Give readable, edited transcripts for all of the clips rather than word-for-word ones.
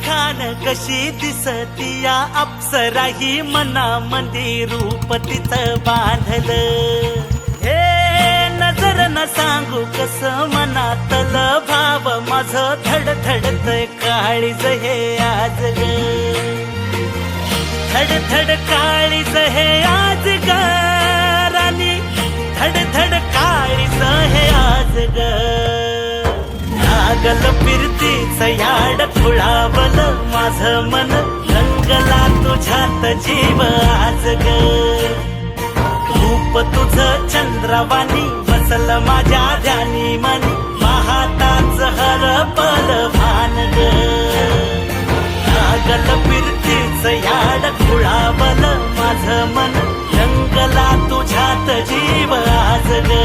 खान कशी दिसती या अप्सरा ही मनामध्ये रूप तिचं बांधलं. हे नजर न सांगू कस मनातल भाव माझं धडधडतय काळीज हे आज ग. धडधड काळीज हे आज ग राणी, धडधड काळीज हे आज ग. लागल फिरतीच याड खुळावल माझं मन, रंगला तुझ्यात जीव आज ग. रूप तुझं चंद्रवाणी बसल माझ्या ध्यानी मनी, पाहताच हरपल भान ग. लागल फिरतीच याड खुळावल माझं मन, रंगला तुझ्यात जीव आज ग.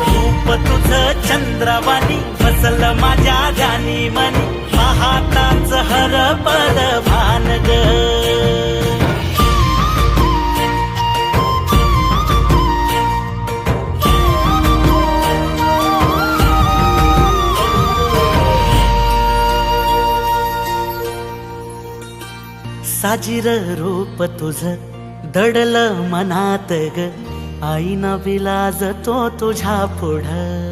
रूप तुझं चंद्रवाणी बसल माझ्या ध्यानी मनी, पाहताच हरपल भान ग. साजीर रूप तुझं दडलं मनात ग, आईना विलाज तो तुझ्या पुढं.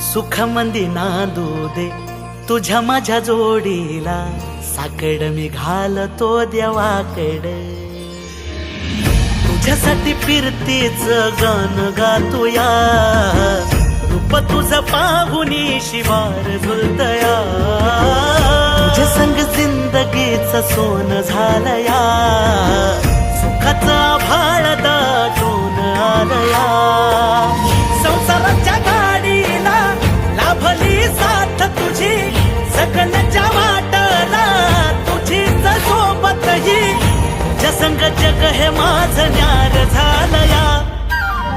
सुख मंदी नांदू दे तुझ्या माझ्या जोडीला, साकड मी घालतो देवाकड. तुझ्यासाठी फिरतीच गाण गातोया, रूप तुझं पाहुनी शिवार झुलतया. तुझ्या संग जिंदगीच सोन झालया, सुखाचा भाळ दाटून आलया. संसाराच्या गाडीला लाभली साथ तुझी, सगळ्यांच्या वाटला तुझीच सोबत ही. तुझ्या संग जग हे माझं न्यार झालया.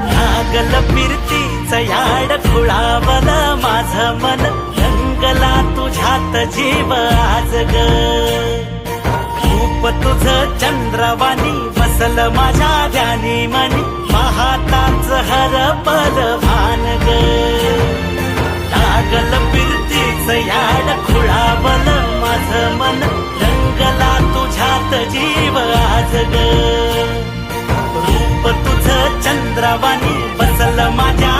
लागल फिरतीच याड खुळावल माझं मन, रंगला तुझ्यात जीव आज ग. रूप तुझं चंद्रवाणी बसल माझ्या ध्यानी मनी, पाहताच हरपल भान ग. लागल फिरतीच याड खुळावल माझं मन, रंगला तुझ्यात जीव आज ग. रूप तुझं चंद्रवाणी बसल माझ्या